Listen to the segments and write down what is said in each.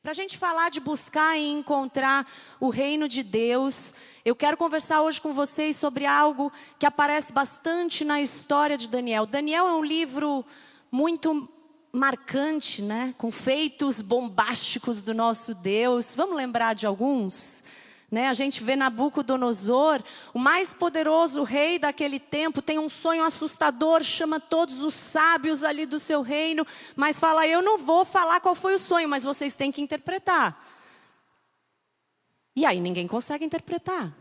Para a gente falar de buscar e encontrar o reino de Deus, eu quero conversar hoje com vocês sobre algo que aparece bastante na história de Daniel. Daniel é um livro muito marcante, né? Com feitos bombásticos do nosso Deus. Vamos lembrar de alguns? A gente vê Nabucodonosor, o mais poderoso rei daquele tempo, tem um sonho assustador, chama todos os sábios ali do seu reino, mas fala: eu não vou falar qual foi o sonho, mas vocês têm que interpretar. E aí ninguém consegue interpretar.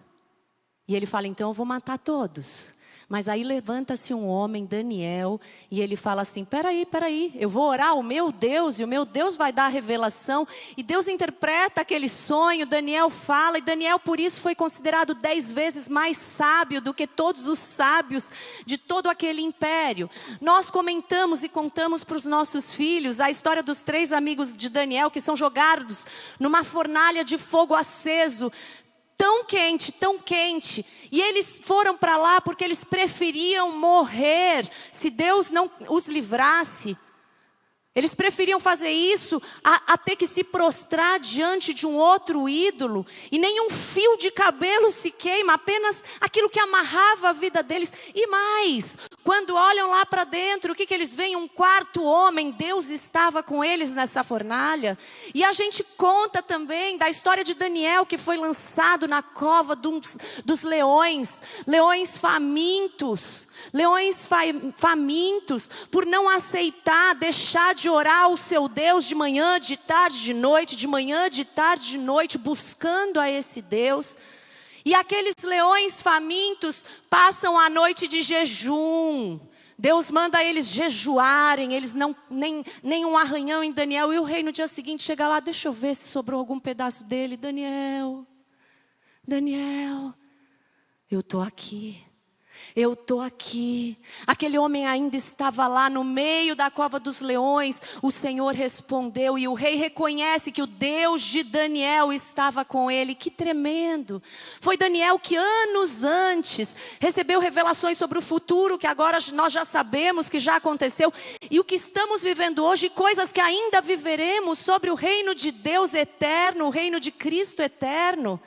E ele fala: então eu vou matar todos. Mas aí levanta-se um homem, Daniel, e ele fala assim: peraí, eu vou orar ao meu Deus, e o meu Deus vai dar a revelação. E Deus interpreta aquele sonho, Daniel fala, e Daniel por isso foi considerado 10 vezes mais sábio do que todos os sábios de todo aquele império. Nós comentamos e contamos para os nossos filhos a história dos 3 amigos de Daniel, que são jogados numa fornalha de fogo aceso, tão quente, e eles foram para lá porque eles preferiam morrer, se Deus não os livrasse. Eles preferiam fazer isso a ter que se prostrar diante de um outro ídolo, e nenhum fio de cabelo se queima, apenas aquilo que amarrava a vida deles. E mais, quando olham lá para dentro, o que eles veem? Um quarto homem. Deus estava com eles nessa fornalha. E a gente conta também da história de Daniel, que foi lançado na cova dos leões, leões famintos, por não aceitar, deixar de orar ao seu Deus de manhã, de tarde, de noite, de manhã, de tarde, de noite, buscando a esse Deus. E aqueles leões famintos passam a noite de jejum. Deus manda eles jejuarem, eles nem um arranhão em Daniel. E o rei no dia seguinte chega lá: deixa eu ver se sobrou algum pedaço dele. Daniel, eu estou aqui. Aquele homem ainda estava lá no meio da cova dos leões. O Senhor respondeu, e o rei reconhece que o Deus de Daniel estava com ele. Que tremendo! Foi Daniel que anos antes recebeu revelações sobre o futuro, que agora nós já sabemos que já aconteceu, e o que estamos vivendo hoje, coisas que ainda viveremos, sobre o reino de Deus eterno, o reino de Cristo eterno.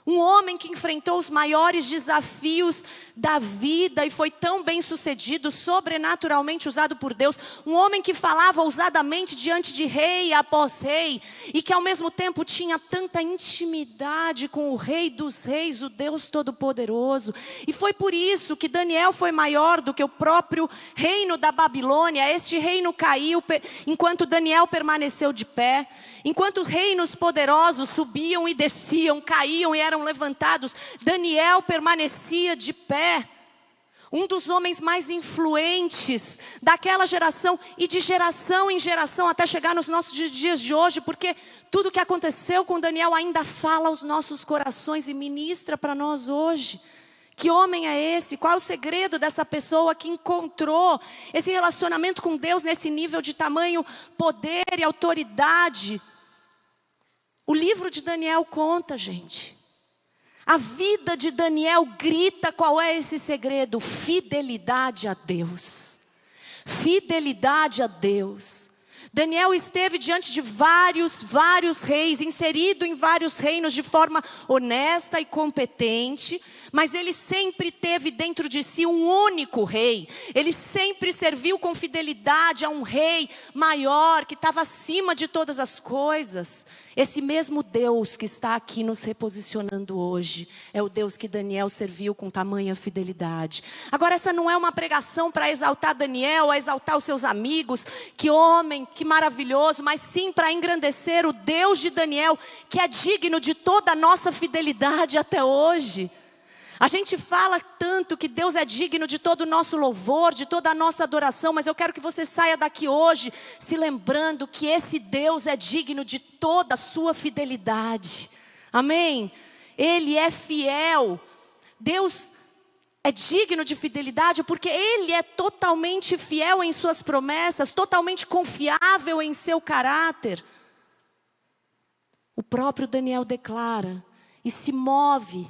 Um homem que enfrentou os maiores desafios da vida e foi tão bem sucedido, sobrenaturalmente usado por Deus. Um homem que falava ousadamente diante de rei após rei, e que ao mesmo tempo tinha tanta intimidade com o Rei dos Reis, o Deus Todo-Poderoso. E foi por isso que Daniel foi maior do que o próprio reino da Babilônia. Este reino caiu enquanto Daniel permaneceu de pé. Enquanto reinos poderosos subiam e desciam, caíam e eram levantados, Daniel permanecia de pé. Um dos homens mais influentes daquela geração, e de geração em geração até chegar nos nossos dias de hoje, porque tudo que aconteceu com Daniel ainda fala aos nossos corações e ministra para nós hoje. Que homem é esse? Qual é o segredo dessa pessoa que encontrou esse relacionamento com Deus nesse nível de tamanho, poder e autoridade? O livro de Daniel conta, gente. A vida de Daniel grita qual é esse segredo: fidelidade a Deus. Fidelidade a Deus. Daniel esteve diante de vários reis, inserido em vários reinos de forma honesta e competente, mas ele sempre teve dentro de si um único rei. Ele sempre serviu com fidelidade a um rei maior, que estava acima de todas as coisas. Esse mesmo Deus que está aqui nos reposicionando hoje é o Deus que Daniel serviu com tamanha fidelidade. Agora, essa não é uma pregação para exaltar Daniel, a exaltar os seus amigos, que homem, que maravilhoso, mas sim para engrandecer o Deus de Daniel, que é digno de toda a nossa fidelidade até hoje. A gente fala tanto que Deus é digno de todo o nosso louvor, de toda a nossa adoração, mas eu quero que você saia daqui hoje se lembrando que esse Deus é digno de toda a sua fidelidade. Amém? Ele é fiel. Deus é digno de fidelidade porque Ele é totalmente fiel em suas promessas, totalmente confiável em seu caráter. O próprio Daniel declara e se move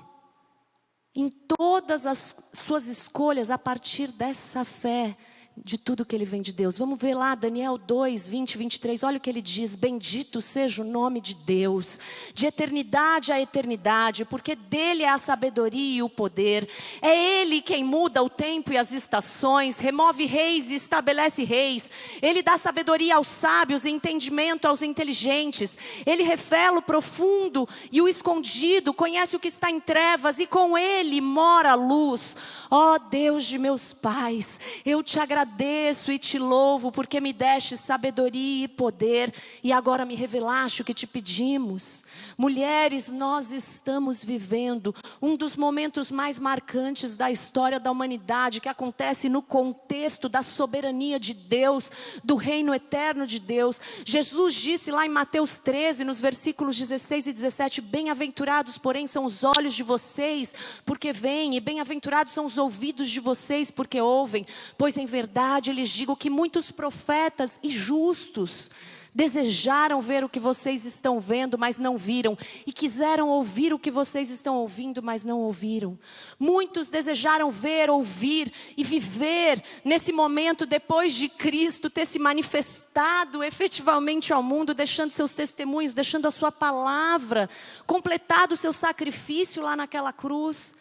em todas as suas escolhas a partir dessa fé de tudo que ele vem de Deus. Vamos ver lá, Daniel 2, 20, 23. Olha o que ele diz: bendito seja o nome de Deus, de eternidade a eternidade, porque dele é a sabedoria e o poder. É ele quem muda o tempo e as estações, remove reis e estabelece reis. Ele dá sabedoria aos sábios e entendimento aos inteligentes. Ele revela o profundo e o escondido, conhece o que está em trevas e com ele mora a luz. Ó Deus de meus pais, eu te agradeço e te louvo, porque me deste sabedoria e poder, e agora me revelaste o que te pedimos. Mulheres, nós estamos vivendo um dos momentos mais marcantes da história da humanidade, que acontece no contexto da soberania de Deus, do reino eterno de Deus. Jesus disse lá em Mateus 13, nos versículos 16 e 17, bem-aventurados, porém, são os olhos de vocês, porque veem, e bem-aventurados são os ouvidos de vocês, porque ouvem. Pois em verdade lhes digo que muitos profetas e justos desejaram ver o que vocês estão vendo, mas não viram, e quiseram ouvir o que vocês estão ouvindo, mas não ouviram. Muitos desejaram ver, ouvir e viver nesse momento depois de Cristo ter se manifestado efetivamente ao mundo, deixando seus testemunhos, deixando a sua palavra, completado o seu sacrifício lá naquela cruz.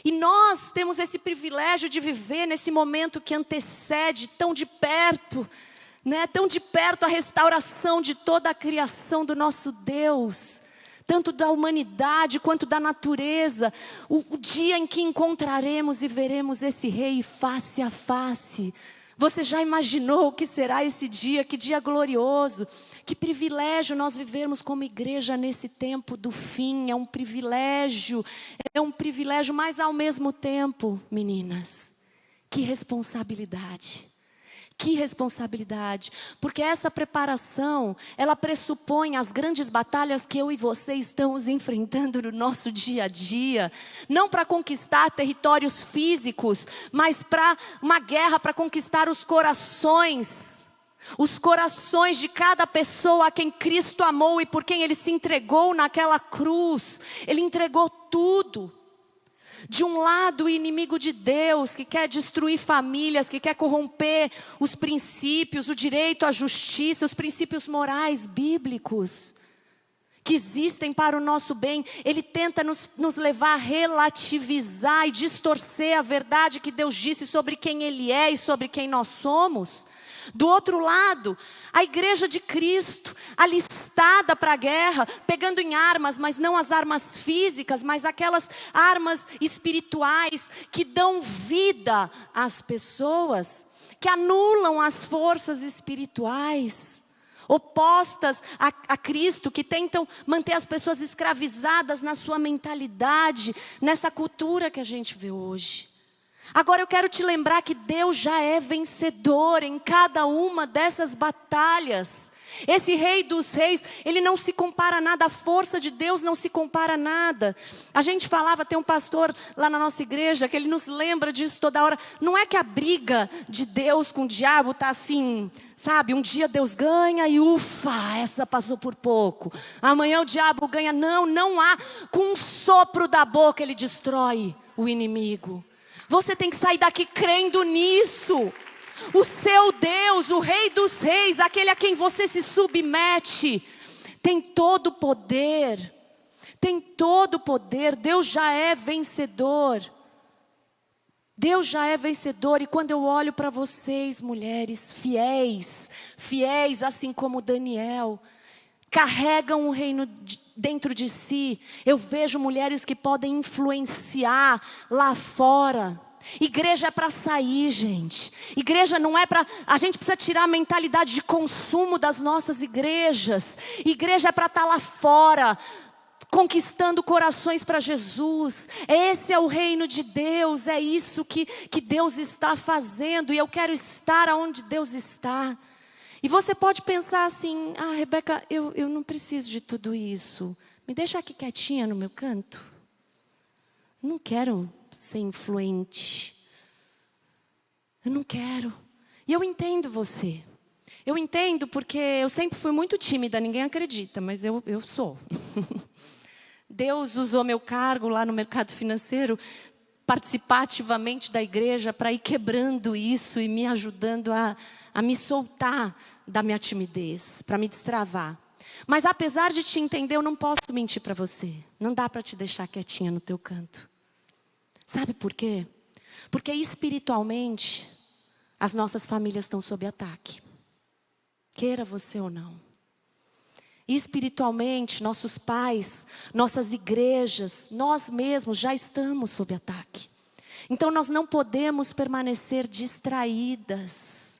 E nós temos esse privilégio de viver nesse momento que antecede tão de perto, tão de perto a restauração de toda a criação do nosso Deus, tanto da humanidade quanto da natureza. O dia em que encontraremos e veremos esse Rei face a face. Você já imaginou o que será esse dia? Que dia glorioso! Que privilégio nós vivermos como igreja nesse tempo do fim. É um privilégio, mas ao mesmo tempo, meninas, que responsabilidade. Que responsabilidade, porque essa preparação, ela pressupõe as grandes batalhas que eu e você estamos enfrentando no nosso dia a dia. Não para conquistar territórios físicos, mas para uma guerra para conquistar os corações. Os corações de cada pessoa a quem Cristo amou e por quem Ele se entregou naquela cruz. Ele entregou tudo. De um lado, o inimigo de Deus, que quer destruir famílias, que quer corromper os princípios, o direito à justiça, os princípios morais bíblicos, que existem para o nosso bem. Ele tenta nos levar a relativizar e distorcer a verdade que Deus disse sobre quem Ele é e sobre quem nós somos. Do outro lado, a igreja de Cristo, alistada para a guerra, pegando em armas, mas não as armas físicas, mas aquelas armas espirituais que dão vida às pessoas, que anulam as forças espirituais, opostas a Cristo, que tentam manter as pessoas escravizadas na sua mentalidade, nessa cultura que a gente vê hoje. Agora eu quero te lembrar que Deus já é vencedor em cada uma dessas batalhas. Esse Rei dos Reis, Ele não se compara a nada, a força de Deus não se compara a nada. A gente falava, tem um pastor lá na nossa igreja, que ele nos lembra disso toda hora. Não é que a briga de Deus com o diabo está assim, sabe? Um dia Deus ganha e ufa, essa passou por pouco. Amanhã o diabo ganha. Não há. Com um sopro da boca Ele destrói o inimigo. Você tem que sair daqui crendo nisso. O seu Deus, o Rei dos Reis, aquele a quem você se submete, tem todo o poder. Tem todo o poder. Deus já é vencedor. Deus já é vencedor. E quando eu olho para vocês, mulheres fiéis assim como Daniel, carregam o reino dentro de si. Eu vejo mulheres que podem influenciar lá fora. Igreja é para sair, gente. Igreja não é para... A gente precisa tirar a mentalidade de consumo das nossas igrejas. Igreja é para estar lá fora, conquistando corações para Jesus. Esse é o reino de Deus. É isso que Deus está fazendo. E eu quero estar onde Deus está. E você pode pensar assim: ah, Rebeca, eu não preciso de tudo isso. Me deixa aqui quietinha no meu canto. Eu não quero ser influente. Eu não quero. E eu entendo você. Eu entendo porque eu sempre fui muito tímida. Ninguém acredita, mas eu sou. Deus usou meu cargo lá no mercado financeiro participar ativamente da igreja para ir quebrando isso e me ajudando a me soltar da minha timidez, para me destravar. Mas apesar de te entender, eu não posso mentir para você. Não dá para te deixar quietinha no teu canto. Sabe por quê? Porque espiritualmente, as nossas famílias estão sob ataque. Queira você ou não. Espiritualmente, nossos pais, nossas igrejas, nós mesmos já estamos sob ataque. Então nós não podemos permanecer distraídas.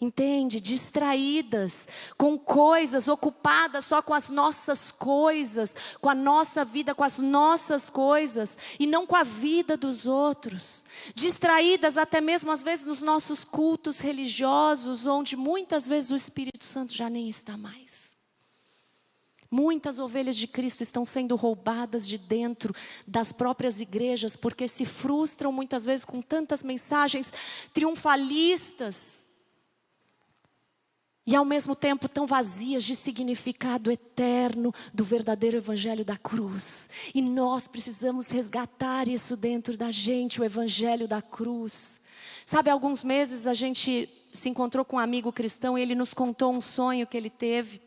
Entende? Distraídas com coisas, ocupadas só com as nossas coisas, com a nossa vida, com as nossas coisas, e não com a vida dos outros. Distraídas até mesmo às vezes nos nossos cultos religiosos, onde muitas vezes o Espírito Santo já nem está mais. Muitas ovelhas de Cristo estão sendo roubadas de dentro das próprias igrejas, porque se frustram muitas vezes com tantas mensagens triunfalistas, e ao mesmo tempo tão vazias de significado eterno do verdadeiro evangelho da cruz. E nós precisamos resgatar isso dentro da gente, o evangelho da cruz. Sabe, há alguns meses a gente se encontrou com um amigo cristão e ele nos contou um sonho que ele teve.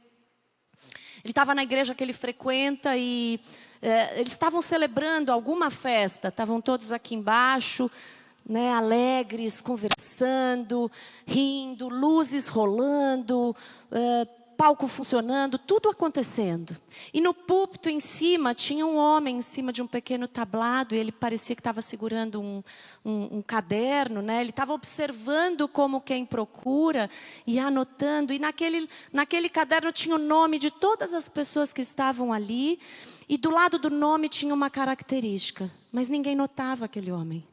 Ele estava na igreja que ele frequenta e eles estavam celebrando alguma festa. Estavam todos aqui embaixo, né, alegres, conversando, rindo, luzes rolando, palco funcionando, tudo acontecendo. E no púlpito em cima, tinha um homem em cima de um pequeno tablado, e ele parecia que estava segurando um caderno, né? Ele estava observando como quem procura e anotando. E naquele caderno tinha o nome de todas as pessoas que estavam ali, e do lado do nome tinha uma característica, mas ninguém notava aquele homem.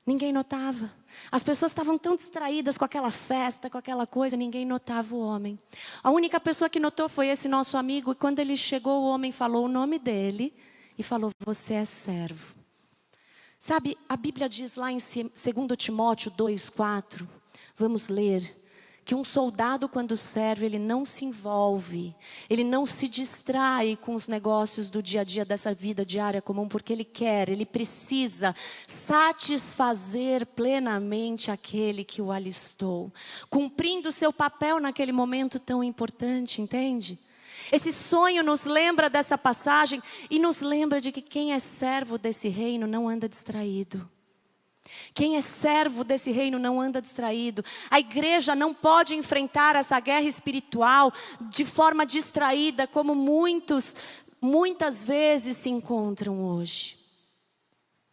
Ninguém notava. As pessoas estavam tão distraídas com aquela festa, com aquela coisa, ninguém notava o homem. A única pessoa que notou foi esse nosso amigo, e quando ele chegou, o homem falou o nome dele e falou: você é servo. Sabe, a Bíblia diz lá em 2 Timóteo 2,4, vamos ler, que um soldado, quando serve, ele não se envolve, ele não se distrai com os negócios do dia a dia dessa vida diária comum, porque ele precisa satisfazer plenamente aquele que o alistou, cumprindo o seu papel naquele momento tão importante, entende? Esse sonho nos lembra dessa passagem e nos lembra de que quem é servo desse reino não anda distraído. Quem é servo desse reino não anda distraído. A igreja não pode enfrentar essa guerra espiritual de forma distraída, como muitas vezes se encontram hoje.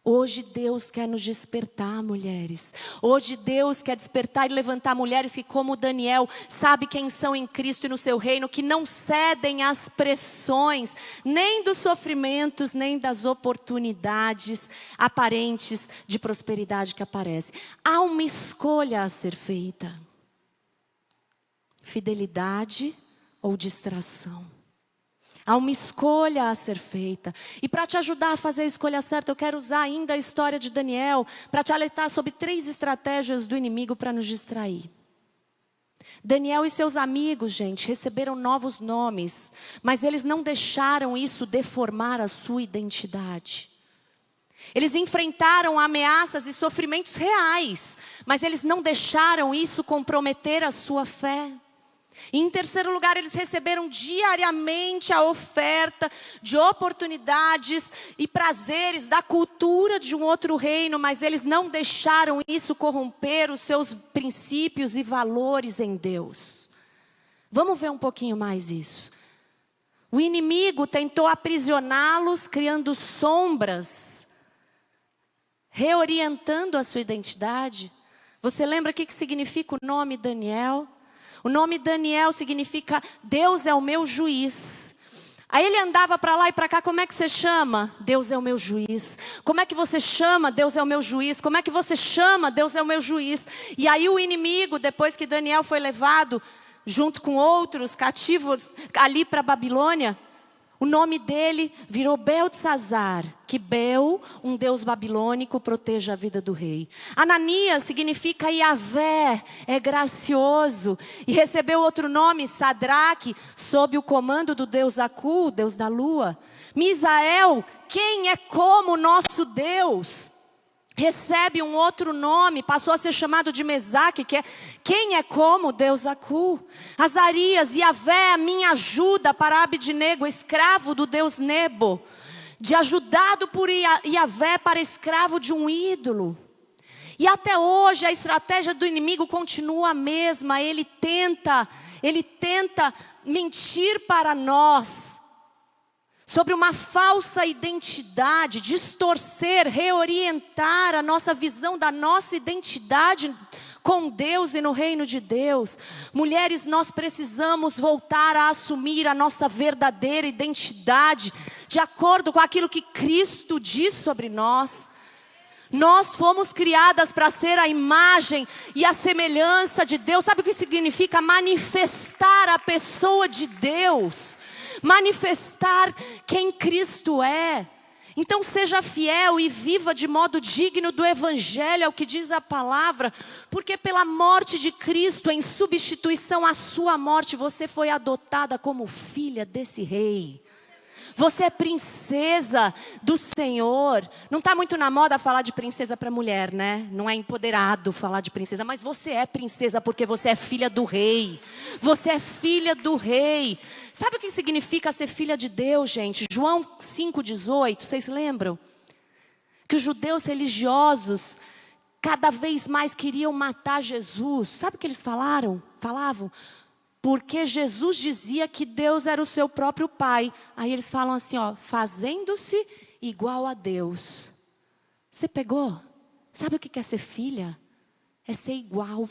Hoje Deus quer nos despertar, mulheres. Hoje Deus quer despertar e levantar mulheres que, como Daniel, sabe quem são em Cristo e no seu reino, que não cedem às pressões, nem dos sofrimentos, nem das oportunidades aparentes de prosperidade que aparecem. Há uma escolha a ser feita: fidelidade ou distração. Há uma escolha a ser feita. E para te ajudar a fazer a escolha certa, eu quero usar ainda a história de Daniel para te alertar sobre 3 estratégias do inimigo para nos distrair. Daniel e seus amigos, gente, receberam novos nomes, mas eles não deixaram isso deformar a sua identidade. Eles enfrentaram ameaças e sofrimentos reais, mas eles não deixaram isso comprometer a sua fé. E em terceiro lugar, eles receberam diariamente a oferta de oportunidades e prazeres da cultura de um outro reino, mas eles não deixaram isso corromper os seus princípios e valores em Deus. Vamos ver um pouquinho mais isso. O inimigo tentou aprisioná-los, criando sombras, reorientando a sua identidade. Você lembra o que significa o nome Daniel? O nome Daniel significa Deus é o meu juiz. Aí ele andava para lá e para cá: como é que você chama? Deus é o meu juiz. Como é que você chama? Deus é o meu juiz. Como é que você chama? Deus é o meu juiz. E aí o inimigo, depois que Daniel foi levado junto com outros cativos ali para a Babilônia, O nome dele virou Beltesazar, que Bel, um deus babilônico, proteja a vida do rei. Ananias significa Yahvé, é gracioso. E recebeu outro nome, Sadraque, sob o comando do deus Acu, deus da lua. Misael, quem é como nosso Deus? Recebe um outro nome, passou a ser chamado de Mesaque, que é quem é como Deus Acu. Azarias, Yahvé, a minha ajuda para Abidnego, escravo do Deus Nebo, de ajudado por Yahvé para escravo de um ídolo. E até hoje a estratégia do inimigo continua a mesma, ele tenta mentir para nós sobre uma falsa identidade, distorcer, reorientar a nossa visão da nossa identidade com Deus e no reino de Deus. Mulheres, nós precisamos voltar a assumir a nossa verdadeira identidade, de acordo com aquilo que Cristo diz sobre nós. Nós fomos criadas para ser a imagem e a semelhança de Deus. Sabe o que significa? Manifestar a pessoa de Deus. Manifestar quem Cristo é. Então seja fiel e viva de modo digno do Evangelho, é o que diz a palavra. Porque pela morte de Cristo, em substituição à sua morte, você foi adotada como filha desse rei. Você é princesa do Senhor. Não está muito na moda falar de princesa para mulher, né? Não é empoderado falar de princesa. Mas você é princesa porque você é filha do rei. Você é filha do rei. Sabe o que significa ser filha de Deus, gente? João 5,18, vocês lembram? Que os judeus religiosos cada vez mais queriam matar Jesus. Sabe o que eles falavam? Porque Jesus dizia que Deus era o seu próprio Pai. Aí eles falam assim, ó, fazendo-se igual a Deus. Você pegou? Sabe o que é ser filha? É ser igual.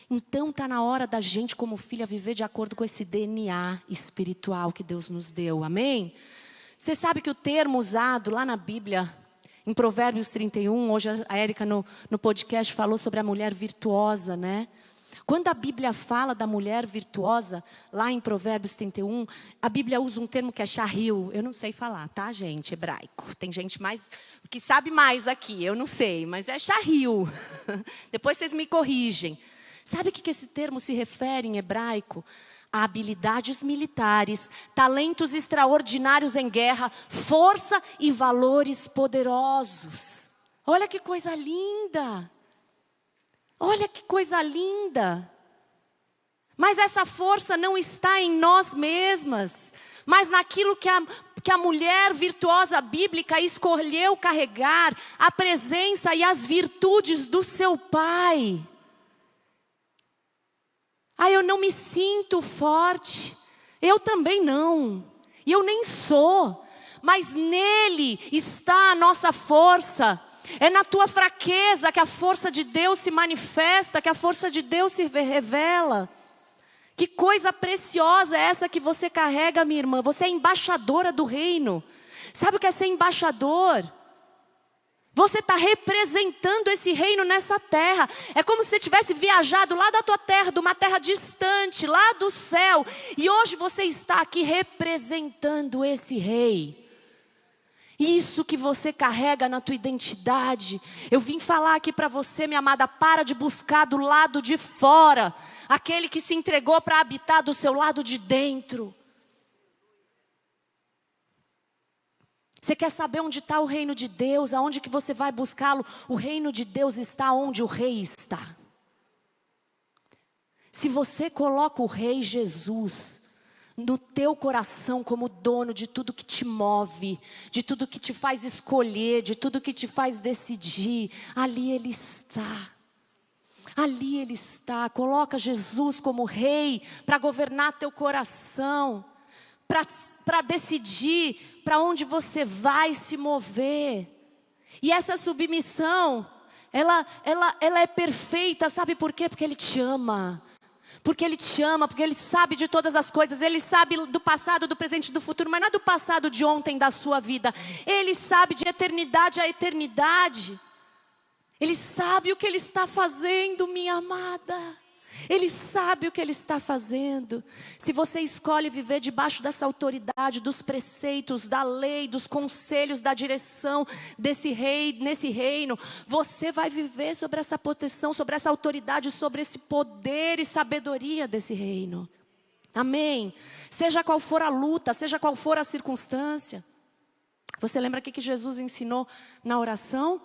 Então está na hora da gente como filha viver de acordo com esse DNA espiritual que Deus nos deu. Amém? Você sabe que o termo usado lá na Bíblia, em Provérbios 31, hoje a Érica no podcast falou sobre a mulher virtuosa, né? Quando a Bíblia fala da mulher virtuosa, lá em Provérbios 31, a Bíblia usa um termo que é charril. Eu não sei falar, tá, gente? Hebraico. Tem gente mais que sabe mais aqui, eu não sei, mas é charril. Depois vocês me corrigem. Sabe o que esse termo se refere em hebraico? A habilidades militares, talentos extraordinários em guerra, força e valores poderosos. Olha que coisa linda! Olha que coisa linda! Mas essa força não está em nós mesmas, mas naquilo que a mulher virtuosa bíblica escolheu carregar, a presença e as virtudes do seu pai. Eu não me sinto forte, eu também não, e eu nem sou, mas nele está a nossa força. É na tua fraqueza que a força de Deus se manifesta, que a força de Deus se revela. Que coisa preciosa é essa que você carrega, minha irmã? Você é embaixadora do reino. Sabe o que é ser embaixador? Você está representando esse reino nessa terra. É como se você tivesse viajado lá da tua terra, de uma terra distante, lá do céu. E hoje você está aqui representando esse rei. Isso que você carrega na tua identidade. Eu vim falar aqui para você, minha amada, para de buscar do lado de fora aquele que se entregou para habitar do seu lado de dentro. Você quer saber onde está o reino de Deus? Aonde que você vai buscá-lo? O reino de Deus está onde o rei está. Se você coloca o rei Jesus no teu coração como dono de tudo que te move, de tudo que te faz escolher, de tudo que te faz decidir, ali ele está. Ali ele está. Coloca Jesus como rei para governar teu coração, para decidir para onde você vai se mover. E essa submissão, ela é perfeita, sabe por quê? Porque ele te ama. Porque ele te ama, porque ele sabe de todas as coisas. Ele sabe do passado, do presente e do futuro. Mas não é do passado de ontem da sua vida. Ele sabe de eternidade a eternidade. Ele sabe o que ele está fazendo, minha amada. Ele sabe o que Ele está fazendo. Se você escolhe viver debaixo dessa autoridade, dos preceitos, da lei, dos conselhos, da direção desse rei, nesse reino, você vai viver sobre essa proteção, sobre essa autoridade, sobre esse poder e sabedoria desse reino. Amém? Seja qual for a luta, seja qual for a circunstância. Você lembra o que Jesus ensinou na oração?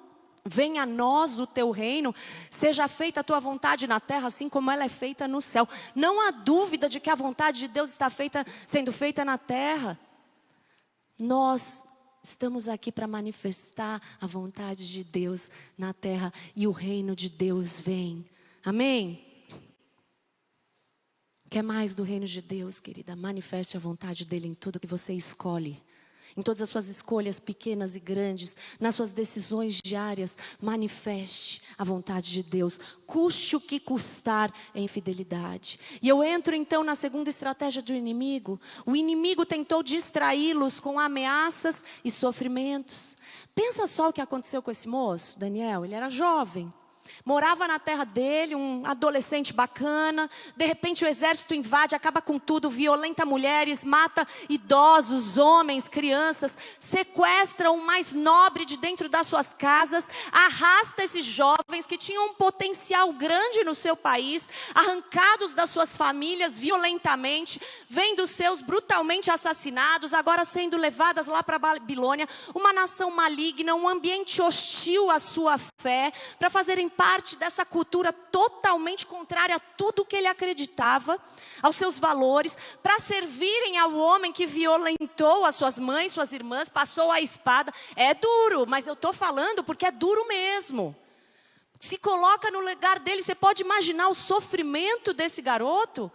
Venha a nós o teu reino, seja feita a tua vontade na terra, assim como ela é feita no céu. Não há dúvida de que a vontade de Deus está sendo feita na terra. Nós estamos aqui para manifestar a vontade de Deus na terra e o reino de Deus vem. Amém? Quer mais do reino de Deus, querida? Manifeste a vontade dele em tudo que você escolhe. Em todas as suas escolhas pequenas e grandes, nas suas decisões diárias, manifeste a vontade de Deus, custe o que custar em fidelidade. E eu entro então na segunda estratégia do inimigo. O inimigo tentou distraí-los com ameaças e sofrimentos. Pensa só o que aconteceu com esse moço, Daniel. Ele era jovem. Morava na terra dele, um adolescente bacana. De repente o exército invade, acaba com tudo, violenta mulheres, mata idosos, homens, crianças, sequestra o mais nobre de dentro das suas casas, arrasta esses jovens que tinham um potencial grande no seu país, arrancados das suas famílias violentamente, vendo os seus brutalmente assassinados, agora sendo levadas lá para a Babilônia, uma nação maligna, um ambiente hostil à sua fé, para fazerem parte dessa cultura totalmente contrária a tudo que ele acreditava, aos seus valores, para servirem ao homem que violentou as suas mães, suas irmãs, passou a espada. É duro, mas eu estou falando porque é duro mesmo. Se coloca no lugar dele, você pode imaginar o sofrimento desse garoto?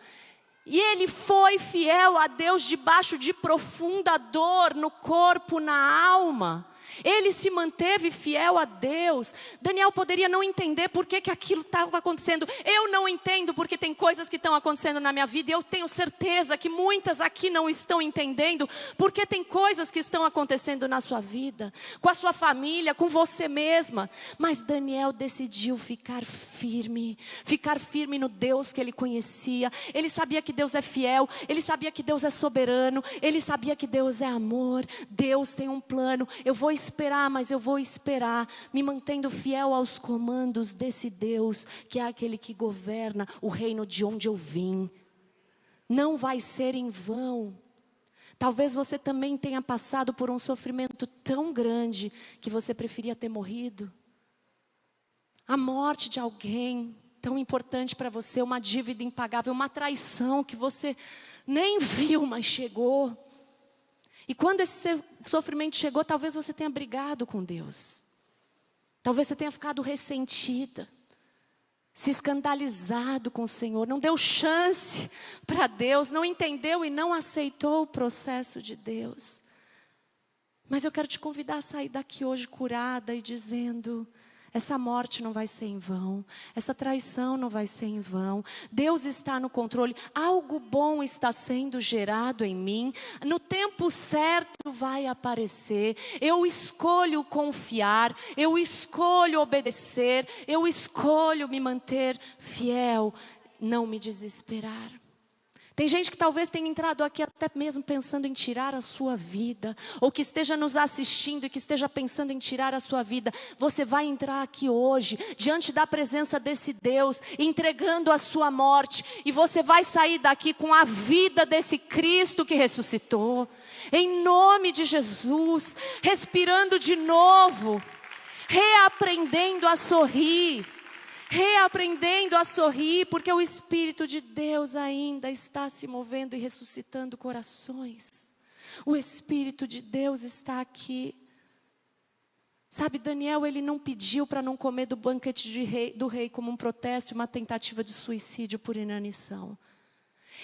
E ele foi fiel a Deus debaixo de profunda dor no corpo, na alma. Ele se manteve fiel a Deus. Daniel poderia não entender por que aquilo estava acontecendo. Eu não entendo porque tem coisas que estão acontecendo na minha vida. E eu tenho certeza que muitas aqui não estão entendendo porque tem coisas que estão acontecendo na sua vida, com a sua família, com você mesma. Mas Daniel decidiu ficar firme no Deus que ele conhecia. Ele sabia que Deus é fiel, ele sabia que Deus é soberano, ele sabia que Deus é amor. Deus tem um plano. Eu vou esperar, mas eu vou esperar, me mantendo fiel aos comandos desse Deus, que é aquele que governa o reino de onde eu vim. Não vai ser em vão. Talvez você também tenha passado por um sofrimento tão grande que você preferia ter morrido. A morte de alguém tão importante para você, uma dívida impagável, uma traição que você nem viu, mas chegou. E quando esse sofrimento chegou, talvez você tenha brigado com Deus. Talvez você tenha ficado ressentida, se escandalizado com o Senhor, não deu chance para Deus, não entendeu e não aceitou o processo de Deus. Mas eu quero te convidar a sair daqui hoje curada e dizendo: essa morte não vai ser em vão, essa traição não vai ser em vão. Deus está no controle, algo bom está sendo gerado em mim. No tempo certo vai aparecer. Eu escolho confiar, eu escolho obedecer, eu escolho me manter fiel, não me desesperar. Tem gente que talvez tenha entrado aqui até mesmo pensando em tirar a sua vida, ou que esteja nos assistindo e que esteja pensando em tirar a sua vida. Você vai entrar aqui hoje, diante da presença desse Deus, entregando a sua morte, e você vai sair daqui com a vida desse Cristo que ressuscitou, em nome de Jesus, respirando de novo, reaprendendo a sorrir, porque o Espírito de Deus ainda está se movendo e ressuscitando corações. O Espírito de Deus está aqui. Sabe, Daniel, ele não pediu para não comer do banquete do rei como um protesto, uma tentativa de suicídio por inanição.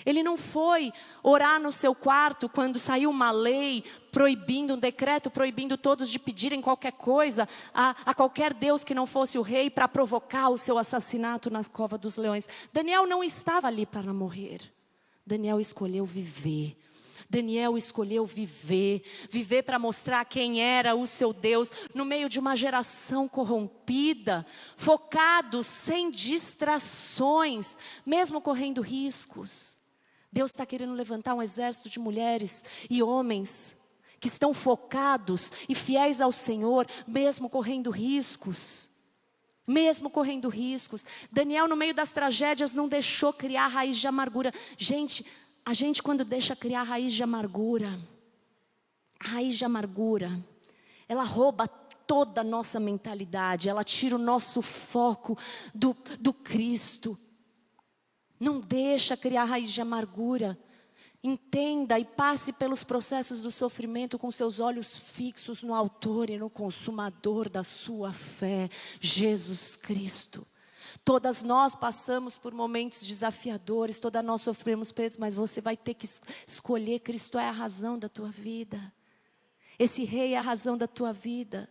Ele não foi orar no seu quarto quando saiu uma lei proibindo, um decreto proibindo todos de pedirem qualquer coisa a qualquer Deus que não fosse o rei, para provocar o seu assassinato na cova dos leões. Daniel não estava ali para morrer. Daniel escolheu viver. Daniel escolheu viver para mostrar quem era o seu Deus, no meio de uma geração corrompida, focado, sem distrações, mesmo correndo riscos. Deus está querendo levantar um exército de mulheres e homens que estão focados e fiéis ao Senhor, mesmo correndo riscos. Mesmo correndo riscos. Daniel, no meio das tragédias, não deixou criar raiz de amargura. Gente, a gente quando deixa criar raiz de amargura, a raiz de amargura, ela rouba toda a nossa mentalidade, ela tira o nosso foco do Cristo. Não deixa criar raiz de amargura. Entenda e passe pelos processos do sofrimento com seus olhos fixos no autor e no consumador da sua fé, Jesus Cristo. Todas nós passamos por momentos desafiadores, todas nós sofremos presos, mas você vai ter que escolher. Cristo é a razão da tua vida. Esse rei é a razão da tua vida.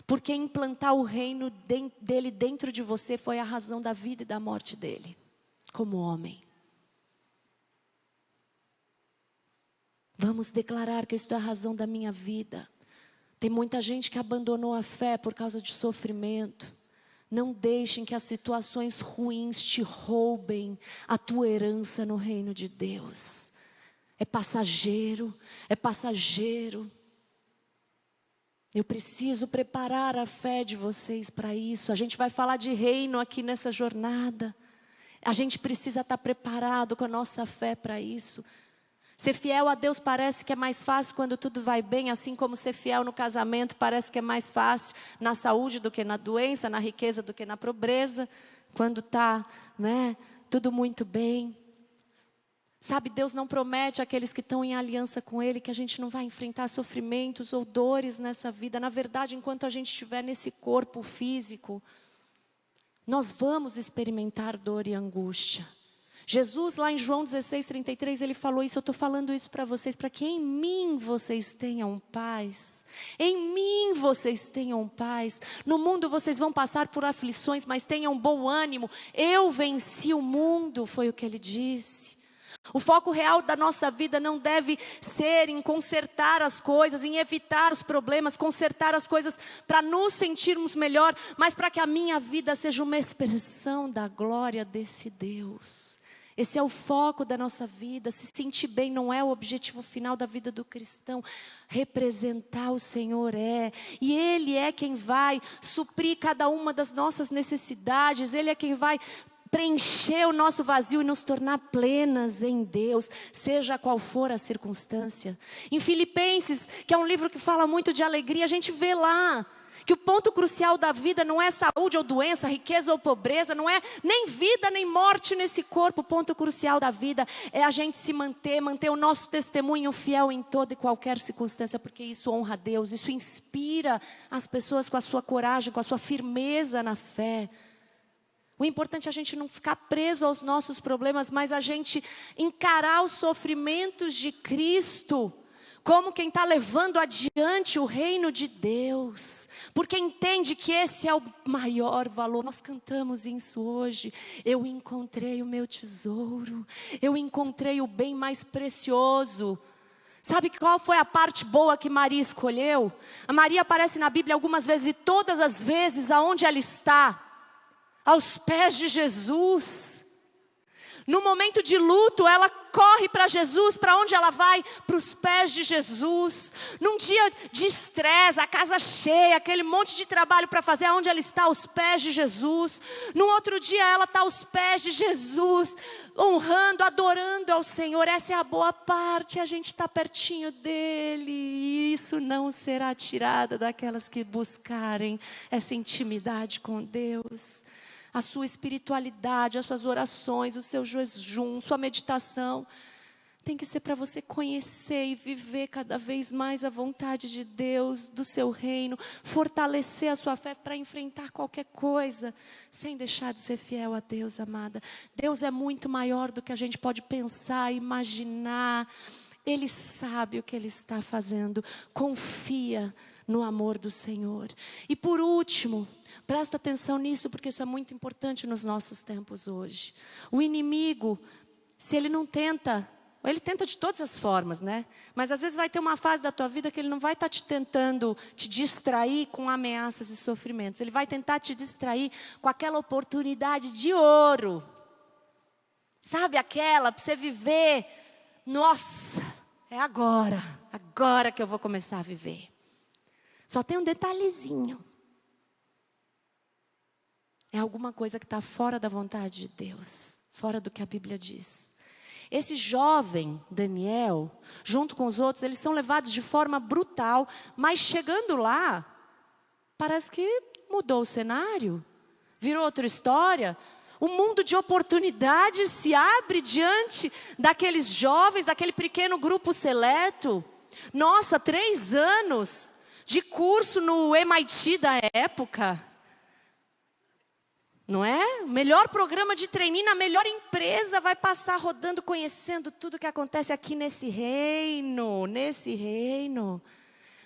Porque implantar o reino dele dentro de você foi a razão da vida e da morte dele, como homem. Vamos declarar que Cristo é a razão da minha vida. Tem muita gente que abandonou a fé por causa de sofrimento. Não deixem que as situações ruins te roubem a tua herança no reino de Deus. É passageiro, é passageiro. Eu preciso preparar a fé de vocês para isso. A gente vai falar de reino aqui nessa jornada. A gente precisa estar preparado com a nossa fé para isso. Ser fiel a Deus parece que é mais fácil quando tudo vai bem, assim como ser fiel no casamento parece que é mais fácil na saúde do que na doença, na riqueza do que na pobreza, quando está, tudo muito bem. Sabe, Deus não promete àqueles que estão em aliança com Ele que a gente não vai enfrentar sofrimentos ou dores nessa vida. Na verdade, enquanto a gente estiver nesse corpo físico, nós vamos experimentar dor e angústia. Jesus, lá em João 16:33, ele falou isso. Eu estou falando isso para vocês, para que em mim vocês tenham paz. Em mim vocês tenham paz. No mundo vocês vão passar por aflições, mas tenham bom ânimo. Eu venci o mundo, foi o que ele disse. O foco real da nossa vida não deve ser em consertar as coisas, em evitar os problemas, consertar as coisas para nos sentirmos melhor, mas para que a minha vida seja uma expressão da glória desse Deus. Esse é o foco da nossa vida. Se sentir bem não é o objetivo final da vida do cristão. Representar o Senhor é. E Ele é quem vai suprir cada uma das nossas necessidades. Ele é quem vai preencher o nosso vazio e nos tornar plenas em Deus, seja qual for a circunstância. Em Filipenses, que é um livro que fala muito de alegria, a gente vê lá que o ponto crucial da vida não é saúde ou doença, riqueza ou pobreza, não é nem vida nem morte nesse corpo. O ponto crucial da vida é a gente se manter o nosso testemunho fiel em toda e qualquer circunstância, porque isso honra a Deus, isso inspira as pessoas com a sua coragem, com a sua firmeza na fé. O importante é a gente não ficar preso aos nossos problemas, mas a gente encarar os sofrimentos de Cristo como quem está levando adiante o reino de Deus, porque entende que esse é o maior valor. Nós cantamos isso hoje. Eu encontrei o meu tesouro, eu encontrei o bem mais precioso. Sabe qual foi a parte boa que Maria escolheu? A Maria aparece na Bíblia algumas vezes, e todas as vezes aonde ela está? Aos pés de Jesus. No momento de luto, ela corre para Jesus. Para onde ela vai? Para os pés de Jesus. Num dia de estresse, a casa cheia, aquele monte de trabalho para fazer, aonde ela está? Aos pés de Jesus. Num outro dia, ela está aos pés de Jesus, honrando, adorando ao Senhor. Essa é a boa parte, a gente está pertinho dEle. E isso não será tirado daquelas que buscarem essa intimidade com Deus. A sua espiritualidade, as suas orações, o seu jejum, sua meditação, tem que ser para você conhecer e viver cada vez mais a vontade de Deus, do seu reino, fortalecer a sua fé para enfrentar qualquer coisa, sem deixar de ser fiel a Deus, amada. Deus é muito maior do que a gente pode pensar, imaginar. Ele sabe o que Ele está fazendo. Confia no amor do Senhor. E por último, presta atenção nisso, porque isso é muito importante nos nossos tempos hoje. O inimigo, se ele não tenta Ele tenta de todas as formas, né? Mas às vezes vai ter uma fase da tua vida que ele não vai estar te tentando te distrair com ameaças e sofrimentos. Ele vai tentar te distrair com aquela oportunidade de ouro. Sabe aquela para você viver? Nossa, é agora que eu vou começar a viver. Só tem um detalhezinho. É alguma coisa que está fora da vontade de Deus, fora do que a Bíblia diz. Esse jovem, Daniel, junto com os outros, eles são levados de forma brutal, mas chegando lá, parece que mudou o cenário, virou outra história. Um mundo de oportunidades se abre diante daqueles jovens, daquele pequeno grupo seleto. Nossa, 3 anos de curso no MIT da época. Não é? O melhor programa de trainee na melhor empresa vai passar rodando, conhecendo tudo que acontece aqui nesse reino.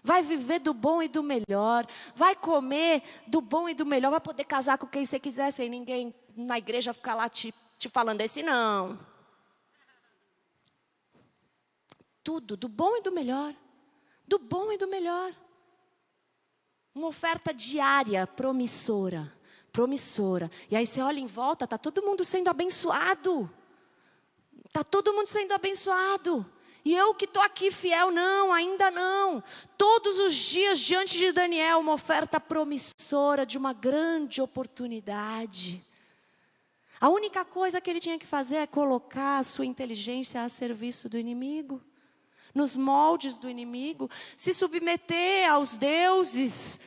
Vai viver do bom e do melhor. Vai comer do bom e do melhor. Vai poder casar com quem você quiser, sem ninguém na igreja ficar lá te falando esse não. Tudo do bom e do melhor. Do bom e do melhor. Uma oferta diária promissora. E aí você olha em volta, está todo mundo sendo abençoado. Está todo mundo sendo abençoado. E eu que estou aqui fiel, não, ainda não. Todos os dias diante de Daniel, uma oferta promissora de uma grande oportunidade. A única coisa que ele tinha que fazer é colocar a sua inteligência a serviço do inimigo. Nos moldes do inimigo. Se submeter aos deuses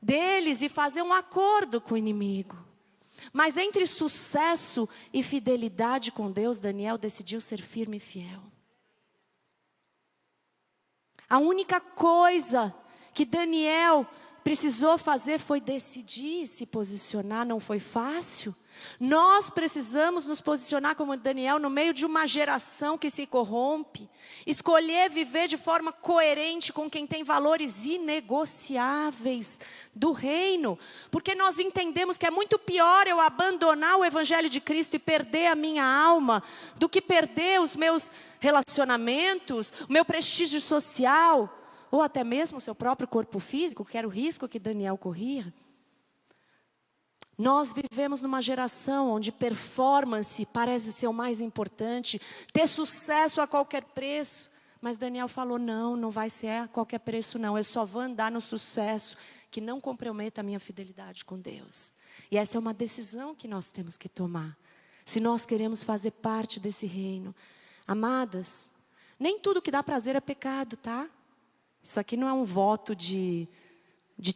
deles e fazer um acordo com o inimigo. Mas entre sucesso e fidelidade com Deus, Daniel decidiu ser firme e fiel. A única coisa que Daniel precisou fazer foi decidir se posicionar, não foi fácil. Nós precisamos nos posicionar como Daniel no meio de uma geração que se corrompe. Escolher viver de forma coerente com quem tem valores inegociáveis do reino. Porque nós entendemos que é muito pior eu abandonar o Evangelho de Cristo e perder a minha alma, do que perder os meus relacionamentos, o meu prestígio social, ou até mesmo o seu próprio corpo físico, que era o risco que Daniel corria. Nós vivemos numa geração onde performance parece ser o mais importante, ter sucesso a qualquer preço. Mas Daniel falou, não vai ser a qualquer preço não, eu só vou andar no sucesso que não comprometa a minha fidelidade com Deus. E essa é uma decisão que nós temos que tomar, se nós queremos fazer parte desse reino. Amadas, nem tudo que dá prazer é pecado, tá? Isso aqui não é um voto de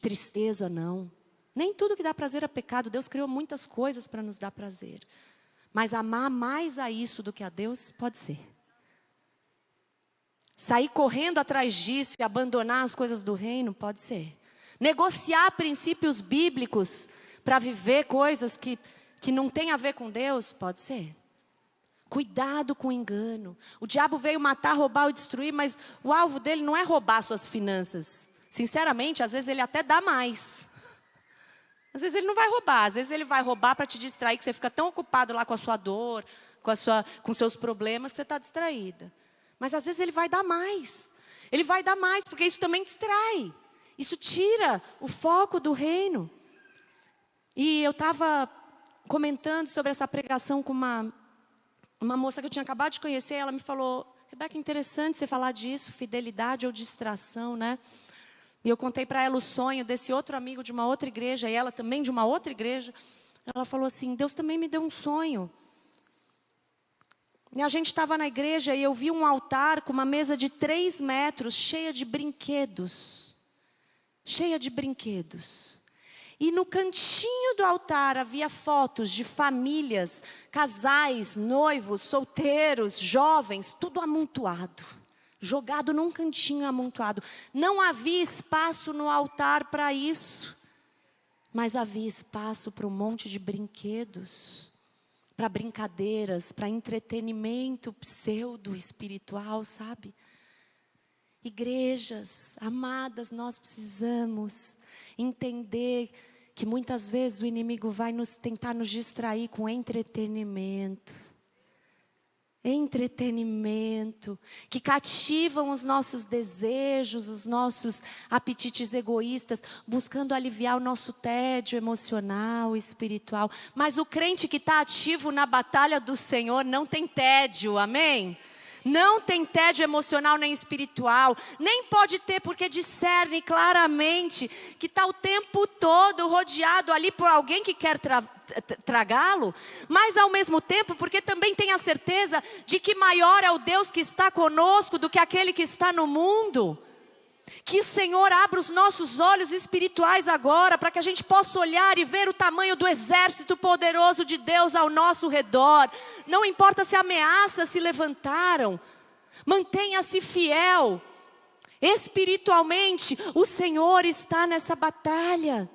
tristeza, não. Nem tudo que dá prazer é pecado. Deus criou muitas coisas para nos dar prazer. Mas amar mais a isso do que a Deus, pode ser. Sair correndo atrás disso e abandonar as coisas do reino, pode ser. Negociar princípios bíblicos para viver coisas que não tem a ver com Deus, pode ser. Cuidado com o engano. O diabo veio matar, roubar e destruir, mas o alvo dele não é roubar suas finanças. Sinceramente, às vezes ele até dá mais. Às vezes ele não vai roubar, às vezes ele vai roubar para te distrair, que você fica tão ocupado lá com a sua dor, com seus problemas, que você está distraída. Mas às vezes ele vai dar mais. Ele vai dar mais, porque isso também distrai. Isso tira o foco do reino. E eu estava comentando sobre essa pregação com uma moça que eu tinha acabado de conhecer. Ela me falou, Rebeca, interessante você falar disso, fidelidade ou distração, né? E eu contei para ela o sonho desse outro amigo de uma outra igreja, e ela também de uma outra igreja. Ela falou assim, Deus também me deu um sonho. E a gente estava na igreja e eu vi um altar com uma mesa de 3 metros, cheia de brinquedos. Cheia de brinquedos. E no cantinho do altar havia fotos de famílias, casais, noivos, solteiros, jovens, tudo amontoado. Jogado num cantinho amontoado. Não havia espaço no altar para isso. Mas havia espaço para um monte de brinquedos. Para brincadeiras, para entretenimento pseudo-espiritual, sabe? Igrejas, amadas, nós precisamos entender que muitas vezes o inimigo vai tentar nos distrair com entretenimento. entretenimento, que cativam os nossos desejos, os nossos apetites egoístas, buscando aliviar o nosso tédio emocional, espiritual. Mas o crente que está ativo na batalha do Senhor não tem tédio, amém? Não tem tédio emocional nem espiritual, nem pode ter, porque discerne claramente que está o tempo todo rodeado ali por alguém que quer tragá-lo, mas ao mesmo tempo, porque também tem a certeza de que maior é o Deus que está conosco do que aquele que está no mundo. Que o Senhor abra os nossos olhos espirituais agora, para que a gente possa olhar e ver o tamanho do exército poderoso de Deus ao nosso redor. Não importa se ameaças se levantaram, mantenha-se fiel. Espiritualmente, o Senhor está nessa batalha.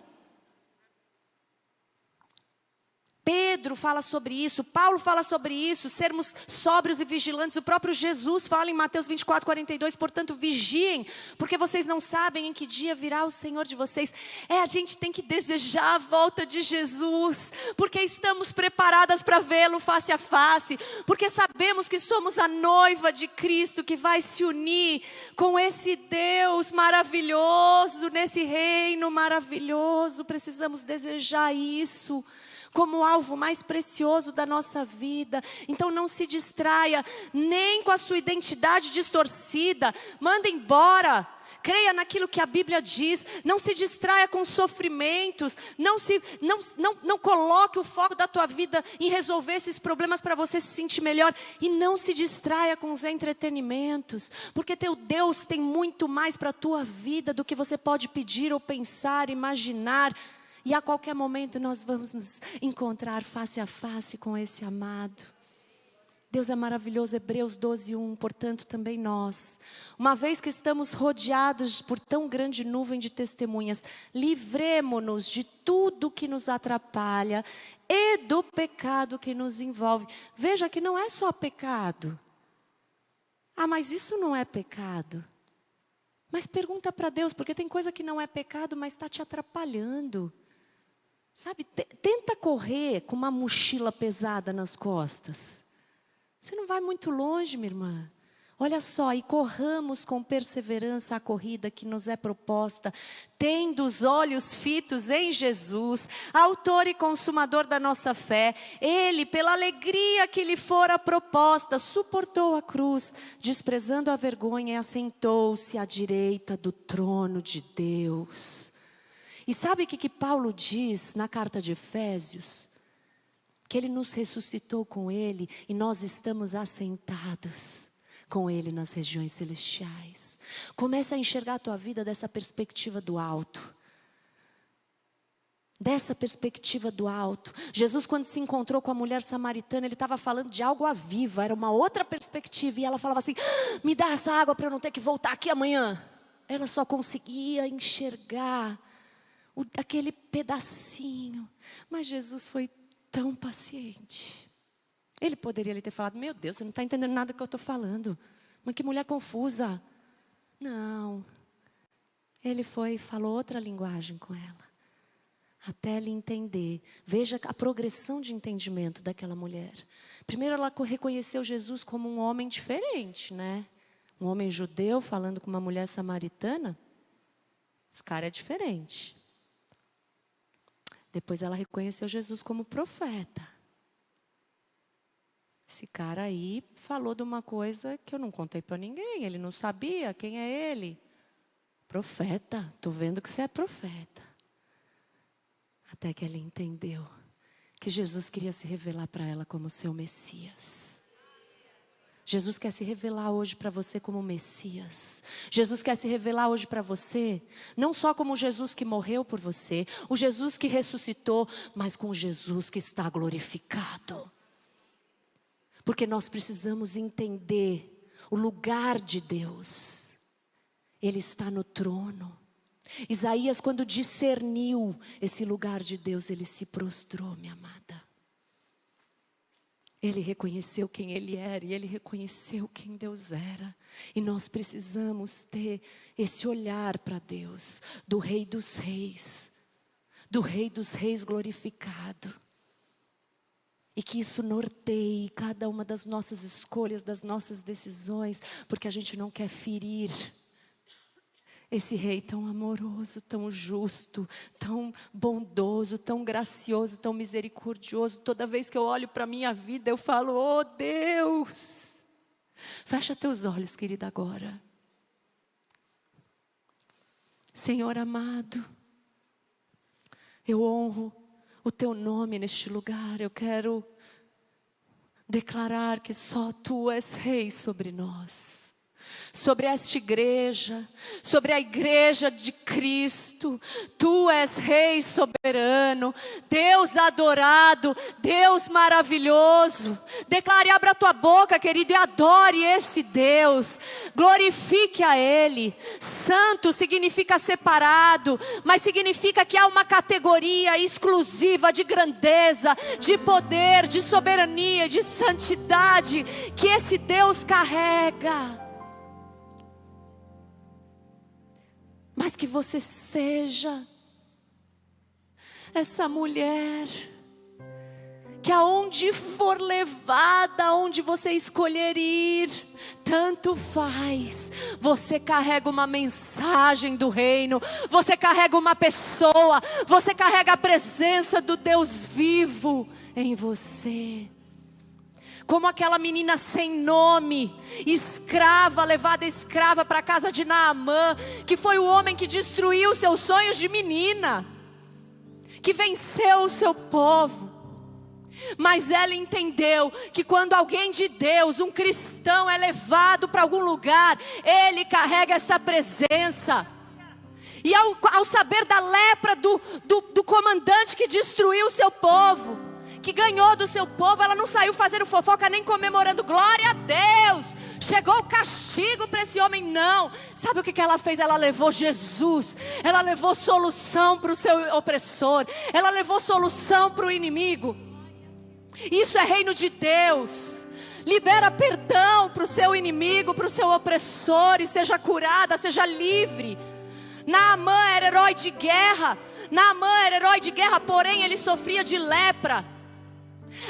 Pedro fala sobre isso, Paulo fala sobre isso, sermos sóbrios e vigilantes. O próprio Jesus fala em Mateus 24:42, portanto vigiem, porque vocês não sabem em que dia virá o Senhor de vocês. A gente tem que desejar a volta de Jesus, porque estamos preparadas para vê-lo face a face, porque sabemos que somos a noiva de Cristo, que vai se unir com esse Deus maravilhoso, nesse reino maravilhoso. Precisamos desejar isso como alvo mais precioso da nossa vida. Então não se distraia nem com a sua identidade distorcida. Manda embora. Creia naquilo que a Bíblia diz. Não se distraia com sofrimentos. Não coloque o foco da tua vida em resolver esses problemas para você se sentir melhor. E não se distraia com os entretenimentos. Porque teu Deus tem muito mais para a tua vida do que você pode pedir ou pensar, imaginar. E a qualquer momento nós vamos nos encontrar face a face com esse amado. Deus é maravilhoso, Hebreus 12:1, portanto também nós, uma vez que estamos rodeados por tão grande nuvem de testemunhas, livremo-nos de tudo que nos atrapalha e do pecado que nos envolve. Veja que não é só pecado. Mas isso não é pecado. Mas pergunta para Deus, porque tem coisa que não é pecado, mas está te atrapalhando. Sabe, tenta correr com uma mochila pesada nas costas. Você não vai muito longe, minha irmã. Olha só, e corramos com perseverança a corrida que nos é proposta, tendo os olhos fitos em Jesus, autor e consumador da nossa fé. Ele, pela alegria que lhe fora proposta, suportou a cruz, desprezando a vergonha, e assentou-se à direita do trono de Deus. E sabe o que Paulo diz na carta de Efésios? Que Ele nos ressuscitou com Ele e nós estamos assentados com Ele nas regiões celestiais. Comece a enxergar a tua vida dessa perspectiva do alto. Dessa perspectiva do alto. Jesus, quando se encontrou com a mulher samaritana, Ele estava falando de água viva, era uma outra perspectiva. E ela falava assim, me dá essa água para eu não ter que voltar aqui amanhã. Ela só conseguia enxergar aquele pedacinho. Mas Jesus foi tão paciente. Ele poderia lhe ter falado, meu Deus, você não está entendendo nada do que eu estou falando. Mas que mulher confusa. Não. Ele foi e falou outra linguagem com ela. Até ela entender. Veja a progressão de entendimento daquela mulher. Primeiro ela reconheceu Jesus como um homem diferente, né? Um homem judeu falando com uma mulher samaritana. Esse cara é diferente. Depois ela reconheceu Jesus como profeta. Esse cara aí falou de uma coisa que eu não contei para ninguém. Ele não sabia quem é ele. Profeta, estou vendo que você é profeta. Até que ela entendeu que Jesus queria se revelar para ela como seu Messias. Jesus quer se revelar hoje para você como Messias. Jesus quer se revelar hoje para você, não só como o Jesus que morreu por você, o Jesus que ressuscitou, mas com o Jesus que está glorificado. Porque nós precisamos entender o lugar de Deus. Ele está no trono. Isaías, quando discerniu esse lugar de Deus, ele se prostrou, minha amada. Ele reconheceu quem Ele era e Ele reconheceu quem Deus era. E nós precisamos ter esse olhar para Deus, do Rei dos Reis glorificado. E que isso norteie cada uma das nossas escolhas, das nossas decisões, porque a gente não quer ferir esse rei tão amoroso, tão justo, tão bondoso, tão gracioso, tão misericordioso. Toda vez que eu olho para a minha vida, eu falo: oh Deus. Fecha teus olhos, querida, agora. Senhor amado, eu honro o teu nome neste lugar. Eu quero declarar que só tu és rei sobre nós, sobre esta igreja, sobre a igreja de Cristo. Tu és Rei soberano, Deus adorado, Deus maravilhoso. Declare, abra a tua boca, querido, e adore esse Deus. Glorifique a Ele. Santo significa separado, mas significa que há uma categoria exclusiva de grandeza, de poder, de soberania, de santidade que esse Deus carrega. Mas que você seja essa mulher que aonde for levada, aonde você escolher ir, tanto faz. Você carrega uma mensagem do reino, você carrega uma pessoa, você carrega a presença do Deus vivo em você. Como aquela menina sem nome, escrava, levada escrava para a casa de Naamã, que foi o homem que destruiu seus sonhos de menina, que venceu o seu povo. Mas ela entendeu que quando alguém de Deus, um cristão, é levado para algum lugar, ele carrega essa presença. E ao saber da lepra do comandante que destruiu o seu povo, que ganhou do seu povo, ela não saiu fazendo fofoca nem comemorando, glória a Deus, chegou o castigo para esse homem, não. Sabe o que ela fez? Ela levou Jesus, ela levou solução para o seu opressor, ela levou solução para o inimigo. Isso é reino de Deus. Libera perdão para o seu inimigo, para o seu opressor, e seja curada, seja livre. Naamã era herói de guerra, porém ele sofria de lepra.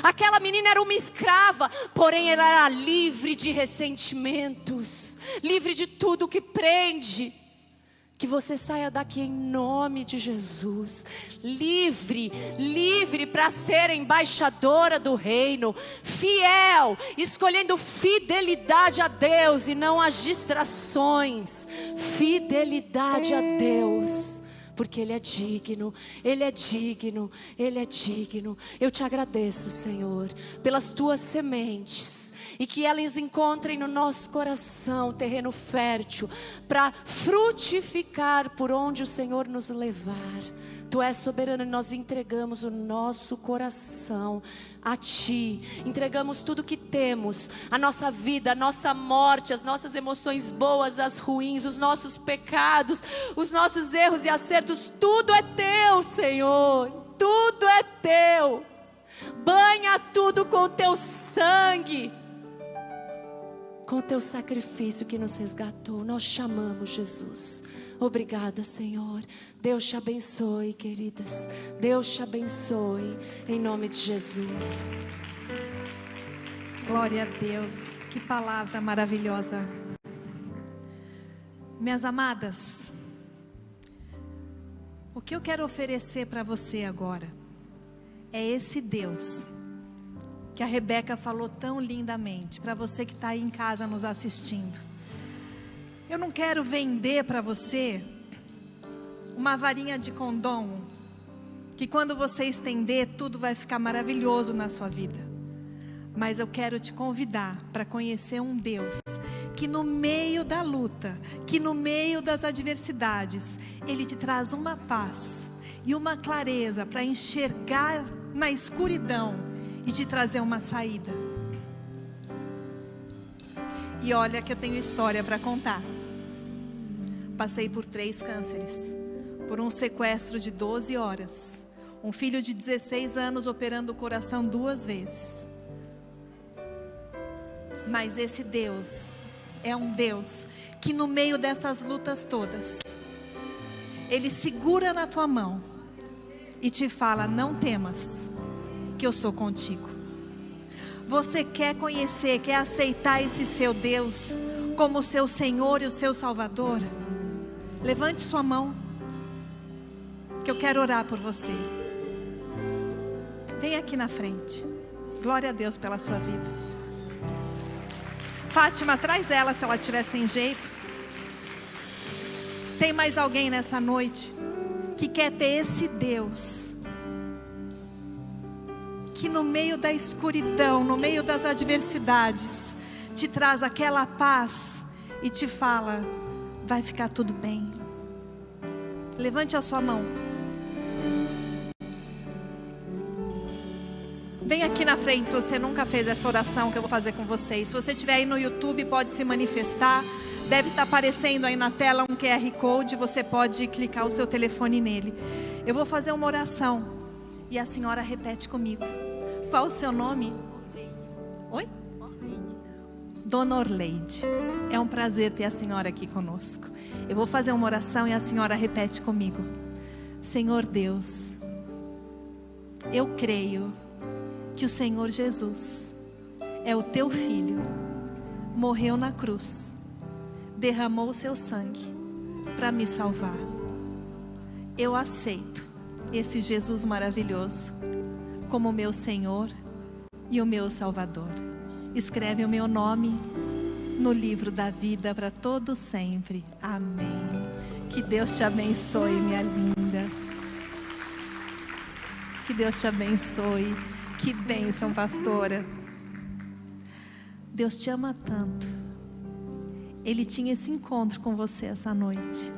Aquela menina era uma escrava, porém ela era livre de ressentimentos, livre de tudo que prende. Que você saia daqui em nome de Jesus, livre para ser embaixadora do reino, fiel, escolhendo fidelidade a Deus e não as distrações. Fidelidade a Deus, porque Ele é digno, Ele é digno, Ele é digno. Eu te agradeço, Senhor, pelas tuas sementes, e que elas encontrem no nosso coração terreno fértil, para frutificar por onde o Senhor nos levar. Tu és soberano e nós entregamos o nosso coração a Ti. Entregamos tudo que temos, a nossa vida, a nossa morte, as nossas emoções boas, as ruins, os nossos pecados, os nossos erros e acertos. Tudo é Teu, Senhor, tudo é Teu. Banha tudo com o Teu sangue, com o Teu sacrifício que nos resgatou. Nós chamamos Jesus. Obrigada, Senhor. Deus te abençoe, queridas. Deus te abençoe, em nome de Jesus. Glória a Deus. Que palavra maravilhosa. Minhas amadas, o que eu quero oferecer para você agora é esse Deus que a Rebeca falou tão lindamente, para você que está aí em casa nos assistindo. Eu não quero vender para você uma varinha de condom, que quando você estender, tudo vai ficar maravilhoso na sua vida. Mas eu quero te convidar para conhecer um Deus que no meio da luta, que no meio das adversidades, Ele te traz uma paz e uma clareza para enxergar na escuridão e te trazer uma saída. E olha que eu tenho história para contar. Passei por 3 cânceres, por um sequestro de 12 horas, um filho de 16 anos operando o coração 2 vezes. Mas esse Deus é um Deus que no meio dessas lutas todas, Ele segura na tua mão e te fala: não temas, que eu sou contigo. Você quer conhecer, quer aceitar esse seu Deus como o seu Senhor e o seu Salvador? Levante sua mão, que eu quero orar por você. Vem aqui na frente. Glória a Deus pela sua vida. Fátima, traz ela se ela estiver sem jeito. Tem mais alguém nessa noite que quer ter esse Deus, que no meio da escuridão, no meio das adversidades, te traz aquela paz e te fala: vai ficar tudo bem. Levante a sua mão. Vem aqui na frente se você nunca fez essa oração que eu vou fazer com vocês. Se você estiver aí no YouTube, pode se manifestar. Deve estar aparecendo aí na tela um QR Code. Você pode clicar o seu telefone nele. Eu vou fazer uma oração e a senhora repete comigo. Qual o seu nome? Oi? Dona Orleide. É um prazer ter a senhora aqui conosco. Eu vou fazer uma oração e a senhora repete comigo. Senhor Deus, eu creio que o Senhor Jesus é o teu filho, morreu na cruz, derramou o seu sangue para me salvar. Eu aceito esse Jesus maravilhoso como meu Senhor e o meu Salvador. Escreve o meu nome no livro da vida para todo sempre. Amém. Que Deus te abençoe, minha linda. Que Deus te abençoe. Que bênção, pastora. Deus te ama tanto. Ele tinha esse encontro com você essa noite.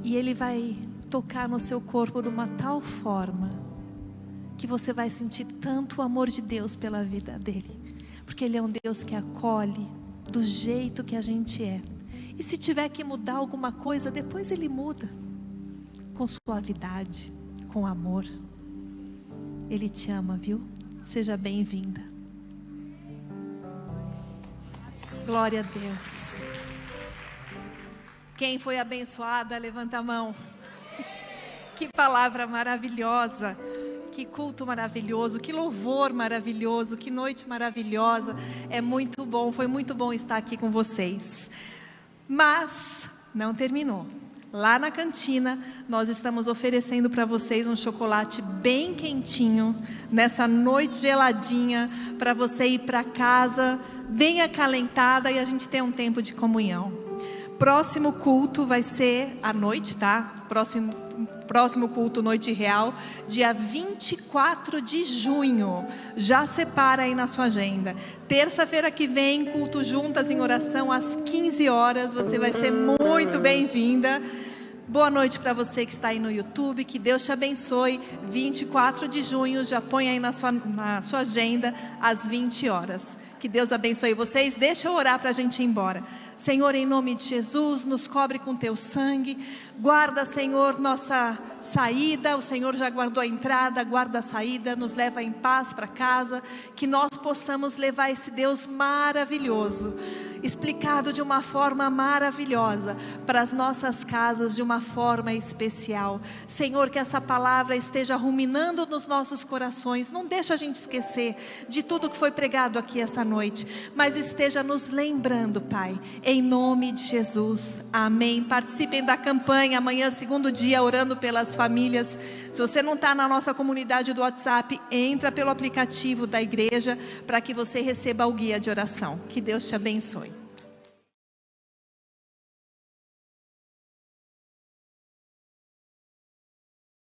E Ele vai tocar no seu corpo de uma tal forma que você vai sentir tanto o amor de Deus pela vida dele. Porque Ele é um Deus que acolhe do jeito que a gente é. E se tiver que mudar alguma coisa, depois Ele muda. Com suavidade, com amor. Ele te ama, viu? Seja bem-vinda. Glória a Deus. Quem foi abençoada, levanta a mão. Que palavra maravilhosa. Que culto maravilhoso, que louvor maravilhoso, que noite maravilhosa. É muito bom, foi muito bom estar aqui com vocês. Mas não terminou. Lá na cantina, nós estamos oferecendo para vocês um chocolate bem quentinho, nessa noite geladinha, para você ir para casa, bem acalentada, e a gente ter um tempo de comunhão. Próximo culto vai ser à noite, tá? Próximo culto, Noite Real, dia 24 de junho. Já separa aí na sua agenda. Terça-feira que vem, culto juntas em oração às 15 horas. Você vai ser muito bem-vinda. Boa noite para você que está aí no YouTube. Que Deus te abençoe. 24 de junho, já põe aí na sua agenda às 20 horas. Que Deus abençoe vocês. Deixa eu orar para a gente ir embora. Senhor, em nome de Jesus, nos cobre com teu sangue. Guarda, Senhor, nossa saída. O Senhor já guardou a entrada, guarda a saída. Nos leva em paz para casa. Que nós possamos levar esse Deus maravilhoso, explicado de uma forma maravilhosa, para as nossas casas de uma forma especial. Senhor, que essa palavra esteja ruminando nos nossos corações. Não deixa a gente esquecer de tudo que foi pregado aqui essa noite, mas esteja nos lembrando, Pai, em nome de Jesus. Amém. Participem da campanha amanhã, segundo dia, orando pelas famílias. Se você não está na nossa comunidade do WhatsApp, entra pelo aplicativo da igreja para que você receba o guia de oração. Que Deus te abençoe.